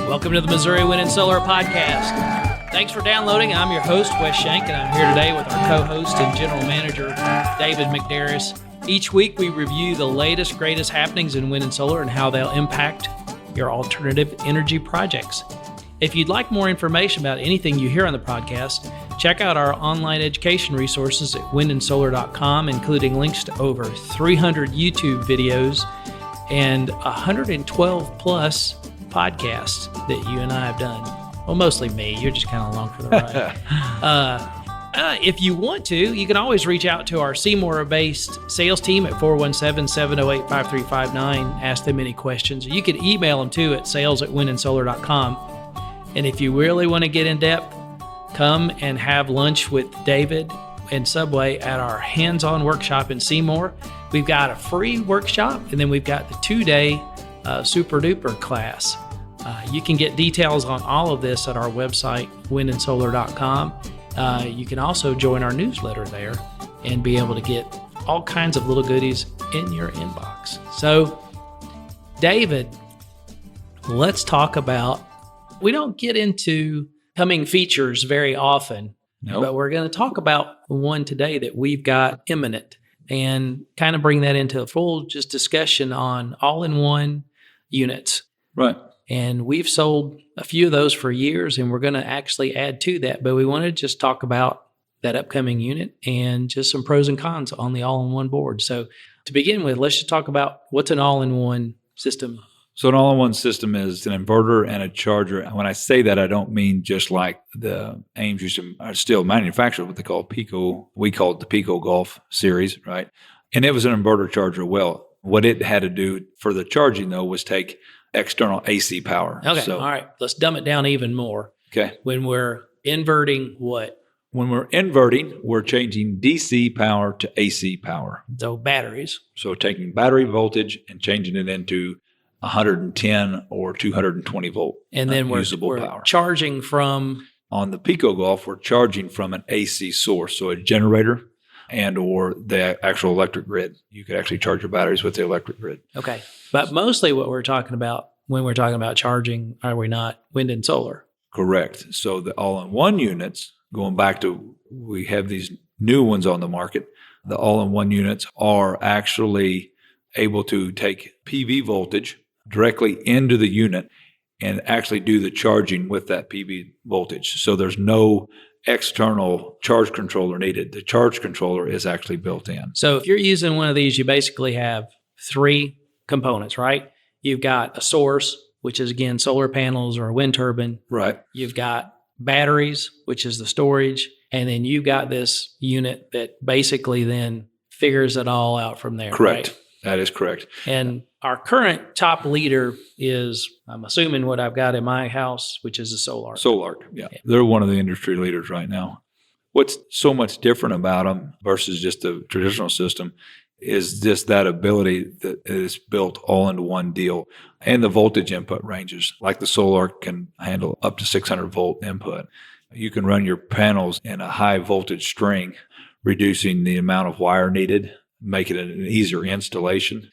Welcome to the Missouri Wind and Solar Podcast. Thanks for downloading. I'm your host, Wes Shank, and I'm here today with our co-host and general manager, David McDaris. Each week, we review the latest, greatest happenings in wind and solar and how they'll impact your alternative energy projects. If you'd like more information about anything you hear on the podcast, check out our online education resources at windandsolar.com, including links to over 300 YouTube videos and 112 plus podcasts that you and I have done. Well, mostly me. You're just kind of along for the ride. If you want to, you can always reach out to our Seymour-based sales team at 417-708-5359. Ask them any questions. You can email them too at sales@windandsolar.com. And if you really want to get in depth, come and have lunch with David and Subway at our hands-on workshop in Seymour. We've got a free workshop, and then we've got the 2-day super duper class. You can get details on all of this at our website, windandsolar.com. You can also join our newsletter there and be able to get all kinds of little goodies in your inbox. So, David, let's talk about, we don't get into coming features very often, but we're going to talk about one today that we've got imminent and kind of bring that into a full just discussion on all-in-one units. Right. And we've sold a few of those for years, and we're going to actually add to that. But we want to just talk about that upcoming unit and just some pros and cons on the all-in-one board. So to begin with, let's just talk about what's an all-in-one system. So an all-in-one system is an inverter and a charger. And when I say that, I don't mean just like the AIMS used to are still manufactured what they call Pico. We call it the Pico Golf series, right? And it was an inverter charger. Well, what it had to do for the charging, though, was take external AC power. Okay, So, all right. Let's dumb it down even more. Okay. When we're inverting what? When we're inverting, we're changing DC power to AC power. So batteries. So taking battery voltage and changing it into 110 or 220 volt And then we're power. charging from? On the Pico Golf, we're charging from an AC source, so a generator and or the actual electric grid. You could actually charge your batteries with the electric grid. Okay. But mostly what we're talking about when we're talking about charging, are we not, wind and solar? Correct. So the all-in-one units, going back to, we have these new ones on the market. The all-in-one units are actually able to take PV voltage directly into the unit and actually do the charging with that PV voltage. So there's no external charge controller needed. The charge controller is actually built in. So if you're using one of these, you basically have three components, right? You've got a source, which is, again, solar panels or a wind turbine. Right. You've got batteries, which is the storage. And then you've got this unit that basically then figures it all out from there. Correct. Right? That is correct. And our current top leader is, I'm assuming, what I've got in my house, which is a Solar. Solark, yeah. They're one of the industry leaders right now. What's so much different about them versus just the traditional system is just that ability that is built all into one deal, and the voltage input ranges. Like the Solark can handle up to 600 volt input. You can run your panels in a high voltage string, reducing the amount of wire needed, make it an easier installation.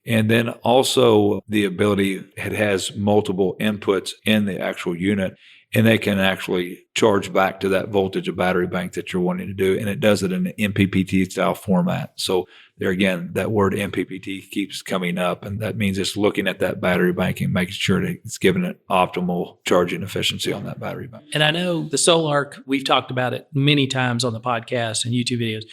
And then also the ability, it has multiple inputs in the actual unit, and they can actually charge back to that voltage of battery bank that you're wanting to do. And it does it in an MPPT style format. So there again, that word MPPT keeps coming up, and that means it's looking at that battery bank and making sure that it's giving it optimal charging efficiency on that battery bank. And I know the Solark, we've talked about it many times on the podcast and YouTube videos.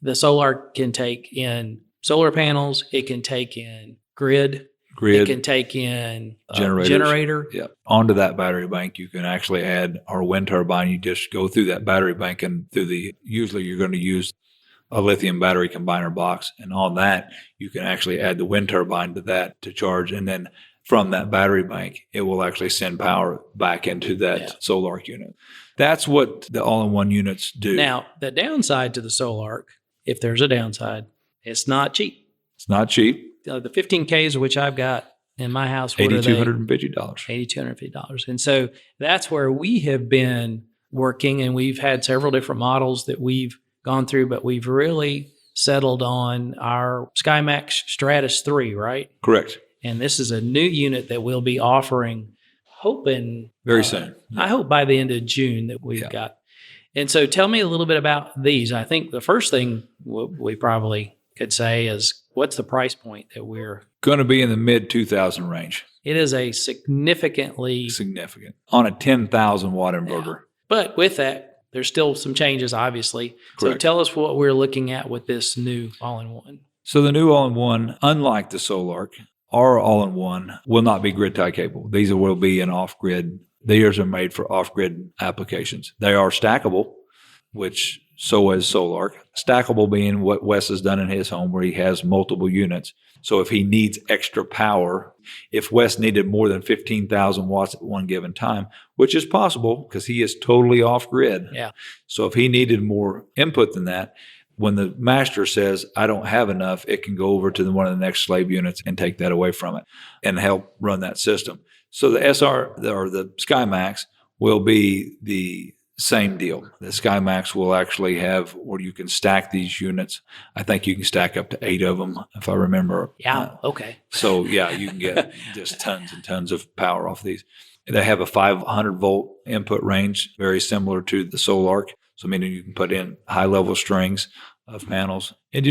The Solark can take in solar panels. It can take in grid. It can take in generator. Yeah. Onto that battery bank, you can actually add our wind turbine. You just go through that battery bank and usually you're going to use a lithium battery combiner box. And on that, you can actually add the wind turbine to that to charge. And then from that battery bank, it will actually send power back into that Solark unit. That's what the all-in-one units do. Now, the downside to the Solark, if there's a downside, it's not cheap. It's not cheap. The 15Ks, which I've got in my house, $8,250. $8,250. And so that's where we have been working, and we've had several different models that we've gone through, but we've really settled on our SkyMax Stratus 3, right? Correct. And this is a new unit that we'll be offering hoping Very soon. I hope by the end of June that we've got. And so tell me a little bit about these. I think the first thing we probably could say is, what's the price point that we're going to be in the mid 2000 range. It is a significant on a 10,000 watt inverter. Yeah. But with that, there's still some changes, obviously. Correct. So tell us what we're looking at with this new all-in-one. So the new all-in-one, unlike the Solark, our all-in-one will not be grid tie capable. These will be an off-grid. These are made for off-grid applications. They are stackable, which so is Solark. Stackable being what Wes has done in his home, where he has multiple units. So if he needs extra power, if Wes needed more than 15,000 watts at one given time, which is possible because he is totally off-grid. Yeah. So if he needed more input than that, when the master says, I don't have enough, it can go over to one of the next slave units and take that away from it and help run that system. So the the SkyMax will be the same deal. The SkyMax will actually have where you can stack these units. I think you can stack up to 8 of them, if I remember. Yeah, okay. So yeah, you can get just tons and tons of power off these. They have a 500 volt input range, very similar to the Solark. So meaning you can put in high level strings of panels. And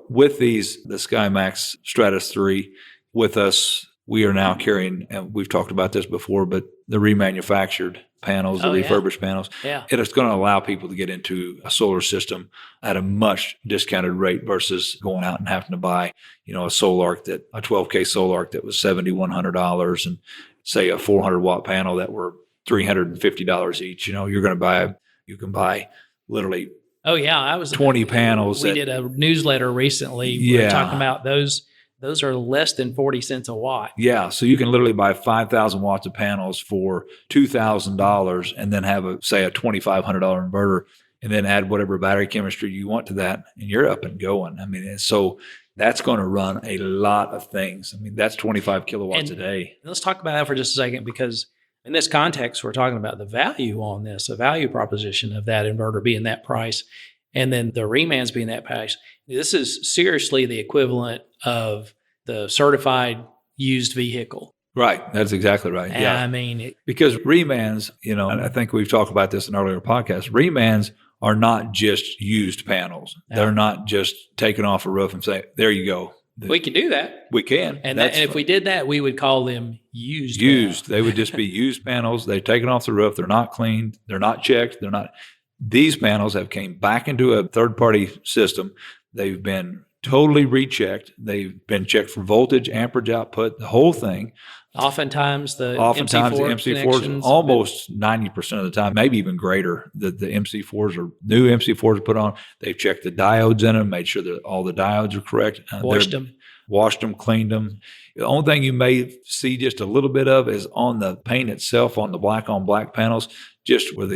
with these, the SkyMax Stratus 3, with us, we are now carrying, and we've talked about this before, but the remanufactured panels, the refurbished panels. Yeah. It is going to allow people to get into a solar system at a much discounted rate versus going out and having to buy, a Solark a 12K Solark that was $7,100 and say a 400 watt panel that were $350 each. You can buy literally. Oh yeah. 20 panels. We did a newsletter recently. We were talking about those. Those are less than 40 cents a watt. Yeah. So you can literally buy 5,000 watts of panels for $2,000 and then have a $2,500 inverter and then add whatever battery chemistry you want to that. And you're up and going. I mean, so that's going to run a lot of things. I mean, that's 25 kilowatts a day. Let's talk about that for just a second, because in this context, we're talking about the value on this, the value proposition of that inverter being that price. And then the remans being that price. This is seriously the equivalent of the certified used vehicle. Right. That's exactly right. Yeah. I mean, because remans, and I think we've talked about this in earlier podcasts, remans are not just used panels. No. They're not just taken off a roof and say, there you go. We can do that. We can. And if we did that, we would call them used. Used. They would just be used panels. They're taken off the roof. They're not cleaned. They're not checked. These panels have came back into a third-party system. They've been totally rechecked. They've been checked for voltage, amperage output, the whole thing. Oftentimes the MC4s, almost 90% of the time, maybe even greater, the MC4s are new MC4s are put on. They've checked the diodes in them, made sure that all the diodes are correct. Washed them, cleaned them. The only thing you may see just a little bit of is on the paint itself, on the black on black panels, just where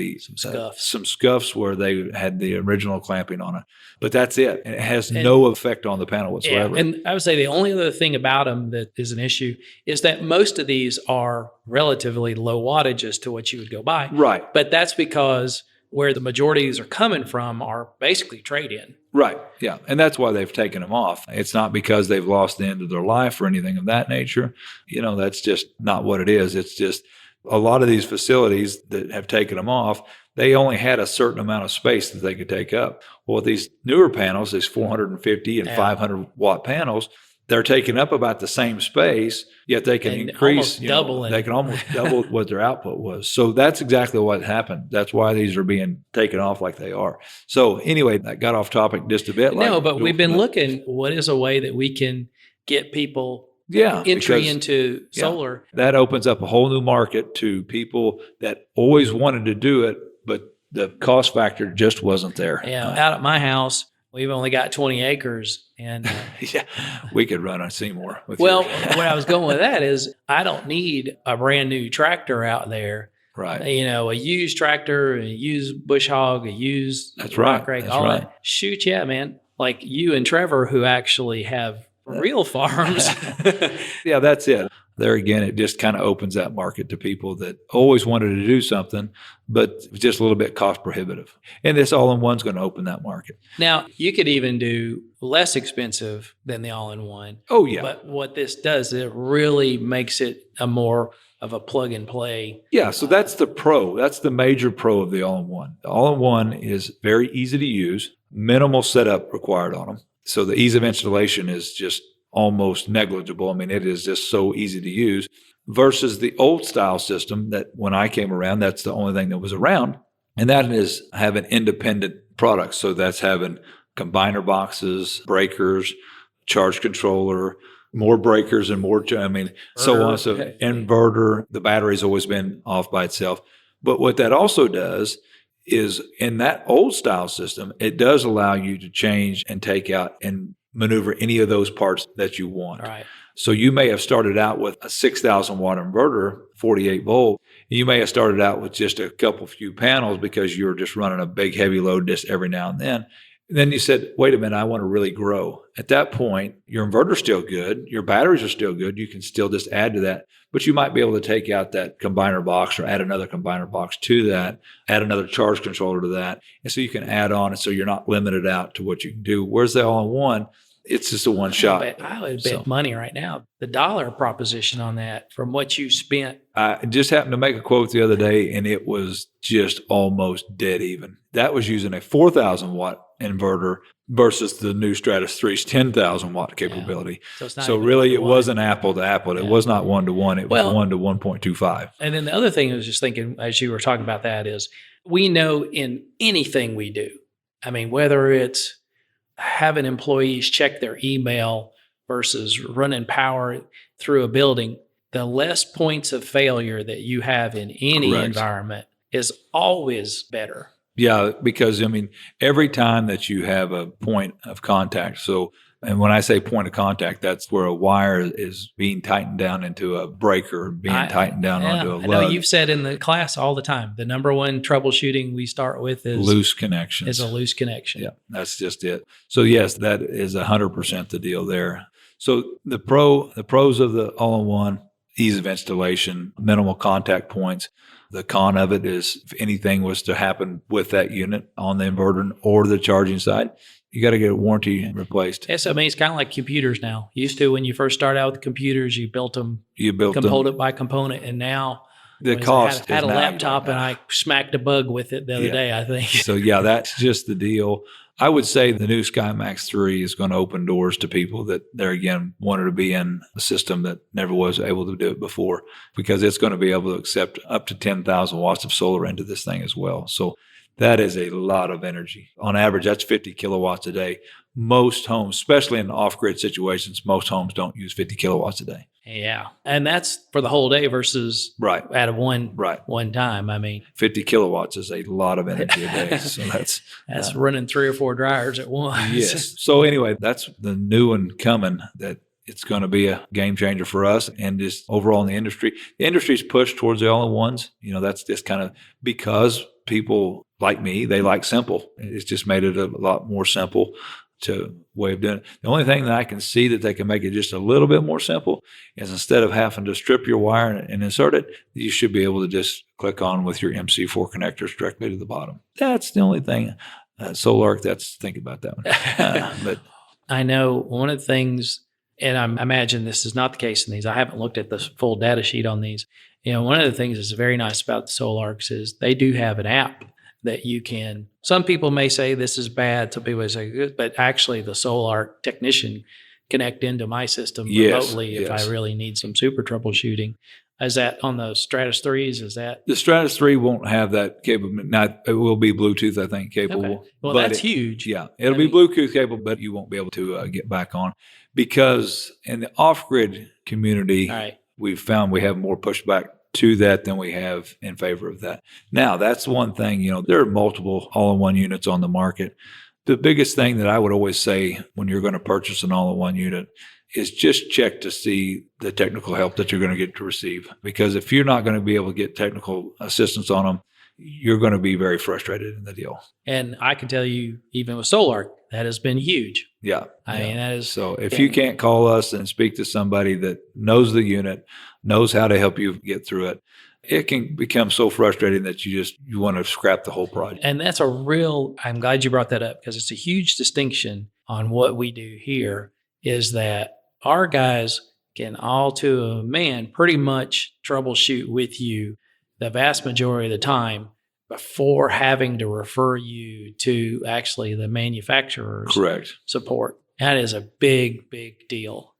some scuffs where they had the original clamping on it. But that's it. And it has no effect on the panel whatsoever. Yeah. And I would say the only other thing about them that is an issue is that most of these are relatively low wattages to what you would go buy. Right. But that's because where the majorities are coming from are basically trade-in. Right. Yeah. And that's why they've taken them off. It's not because they've lost the end of their life or anything of that nature. That's just not what it is. It's just a lot of these facilities that have taken them off, they only had a certain amount of space that they could take up. Well, with these newer panels, these 450 and 500 watt panels, they're taking up about the same space, yet they can increase, they can almost double what their output was. So that's exactly what happened. That's why these are being taken off like they are. So anyway, that got off topic just a bit. No, but we've been looking, what is a way that we can get people entry into solar? That opens up a whole new market to people that always wanted to do it, but the cost factor just wasn't there. Yeah, out at my house, we've only got 20 acres. And we could run on Seymour. Where I was going with that is I don't need a brand new tractor out there. Right. A used tractor, a used bush hog, a used rock rake, all that. Shoot, yeah, man. Like you and Trevor, who actually have real farms. Yeah, that's it. There again, it just kind of opens that market to people that always wanted to do something, but it was just a little bit cost prohibitive. And this all-in-one's going to open that market. Now, you could even do less expensive than the all-in-one. Oh, yeah. But what this does, it really makes it a more of a plug and play. Yeah, so that's the pro. That's the major pro of the all-in-one. The all-in-one is very easy to use, minimal setup required on them. So the ease of installation is just almost negligible. I mean, it is just so easy to use versus the old style system that when I came around, that's the only thing that was around. And that is having independent products. So that's having combiner boxes, breakers, charge controller, more breakers and more, so on. So inverter, the battery's always been off by itself. But what that also does is in that old style system, it does allow you to change and take out and maneuver any of those parts that you want. Right. So you may have started out with a 6,000 watt inverter, 48 volt. You may have started out with just a few panels because you're just running a big heavy load just every now and then. And then you said, wait a minute, I want to really grow. At that point, your inverter's still good. Your batteries are still good. You can still just add to that. But you might be able to take out that combiner box or add another combiner box to that, add another charge controller to that. And so you can add on, and so you're not limited out to what you can do. Where's the all-in-one? It's just a one shot. I would bet money right now, the dollar proposition on that from what you spent. I just happened to make a quote the other day, and it was just almost dead even. That was using a 4,000 watt inverter versus the new Stratus 3's 10,000 watt capability. Yeah. So really it wasn't apple to apple. It was not 1-to-1. It was 1 to 1.25. And then the other thing I was just thinking as you were talking about that is we know in anything we do, I mean, whether it's having employees check their email versus running power through a building, the less points of failure that you have in any environment is always better. Yeah, because every time that you have a point of contact, and when I say point of contact, that's where a wire is being tightened down into a breaker, tightened down onto a lug. I know you've said in the class all the time, the number one troubleshooting we start with is loose connections. Is a loose connection. Yeah, that's just it. So yes, that is 100% the deal there. So the pros of the all-in-one, ease of installation, minimal contact points. The con of it is if anything was to happen with that unit on the inverter or the charging side, you got to get a warranty replaced. Yes, I mean, it's kind of like computers now. Used to, when you first started out with computers, you built them component by component, and now the cost. I had a laptop and I smacked a bug with it the other day, I think. So yeah, that's just the deal. I would say the new SkyMax 3 is going to open doors to people that there again wanted to be in a system that never was able to do it before, because it's going to be able to accept up to 10,000 watts of solar into this thing as well. So that is a lot of energy. On average, that's 50 kilowatts a day. Most homes, especially in off-grid situations, most homes don't use 50 kilowatts a day. Yeah. And that's for the whole day versus at one time. I mean, 50 kilowatts is a lot of energy a day. So that's running 3 or 4 dryers at once. Yes. So anyway, that's the new one coming, that it's going to be a game changer for us and just overall in the industry. The industry's pushed towards the all-in-ones. That's just kind of because people like me, they like simple. It's just made it a lot more simple to way of doing it. The only thing that I can see that they can make it just a little bit more simple is instead of having to strip your wire and insert it, you should be able to just click on with your MC4 connectors directly to the bottom. That's the only thing. SolarArc, think about that one. But I know one of the things, and I imagine this is not the case in these. I haven't looked at the full data sheet on these. One of the things that's very nice about the SolarArcs is they do have an app that you can, some people may say this is bad, some people may say good, but actually the SolarArc technician connect into my system remotely if I really need some super troubleshooting. Is that on the Stratus 3s? Is that? The Stratus 3 won't have that capability. Now, it will be Bluetooth, I think, capable. Okay. Well, that's huge. Yeah. It'll be Bluetooth capable, but you won't be able to get back on, because in the off-grid community, we've found we have more pushback to that than we have in favor of that. Now, that's one thing. There are multiple all-in-one units on the market. The biggest thing that I would always say when you're going to purchase an all-in-one unit is just check to see the technical help that you're going to get to receive. Because if you're not going to be able to get technical assistance on them, you're going to be very frustrated in the deal. And I can tell you, even with SolarArc, that has been huge. Yeah. I mean, that is. So if you can't call us and speak to somebody that knows the unit, knows how to help you get through it, it can become so frustrating that you want to scrap the whole project. And that's I'm glad you brought that up, because it's a huge distinction on what we do here, is that our guys can all to a man pretty much troubleshoot with you the vast majority of the time before having to refer you to actually the manufacturer's Correct. support. That is a big, big deal.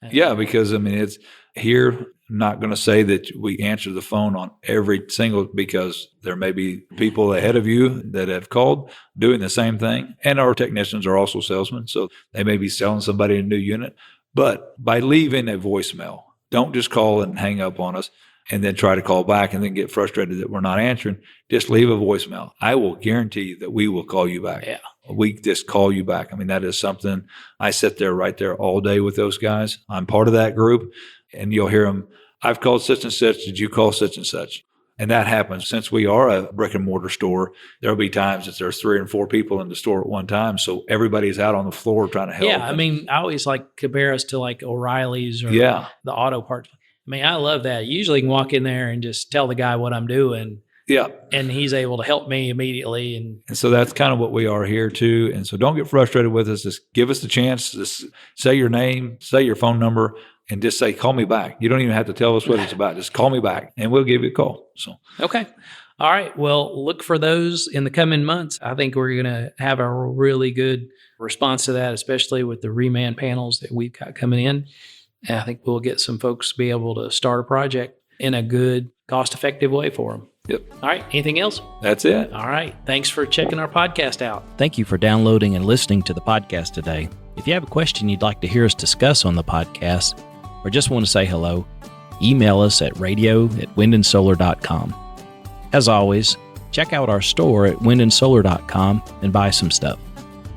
Yeah, because I mean, it's here. I'm not going to say that we answer the phone on every single, because there may be people ahead of you that have called doing the same thing. And our technicians are also salesmen. So they may be selling somebody a new unit. But by leaving a voicemail, don't just call and hang up on us and then try to call back and then get frustrated that we're not answering. Just leave a voicemail. I will guarantee that we will call you back. Yeah. We just call you back. I mean, that is something. I sit there right there all day with those guys. I'm part of that group, and you'll hear them. I've called such and such. Did you call such and such? And that happens. Since we are a brick and mortar store, there'll be times that there's 3 or 4 people in the store at one time. So everybody's out on the floor trying to help. Yeah. I mean, I always like compare us to like O'Reilly's or the auto parts. I mean, I love that. Usually you can walk in there and just tell the guy what I'm doing. Yeah. And he's able to help me immediately. And so that's kind of what we are here too. And so don't get frustrated with us. Just give us the chance. Just say your name, say your phone number, and just say, call me back. You don't even have to tell us what it's about. Just call me back and we'll give you a call. So, okay. All right. Well, look for those in the coming months. I think we're going to have a really good response to that, especially with the reman panels that we've got coming in. And I think we'll get some folks to be able to start a project in a good, cost-effective way for them. Yep. All right. Anything else? That's it. All right. Thanks for checking our podcast out. Thank you for downloading and listening to the podcast today. If you have a question you'd like to hear us discuss on the podcast, or just want to say hello, email us at radio@windandsolar.com. As always, check out our store at windandsolar.com and buy some stuff.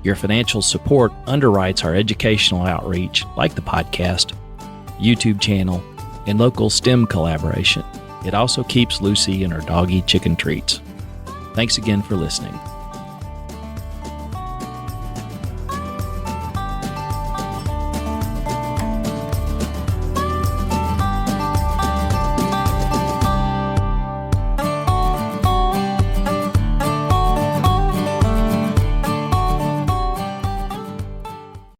Your financial support underwrites our educational outreach, like the podcast, YouTube channel, and local STEM collaboration. It also keeps Lucy and her doggy chicken treats. Thanks again for listening.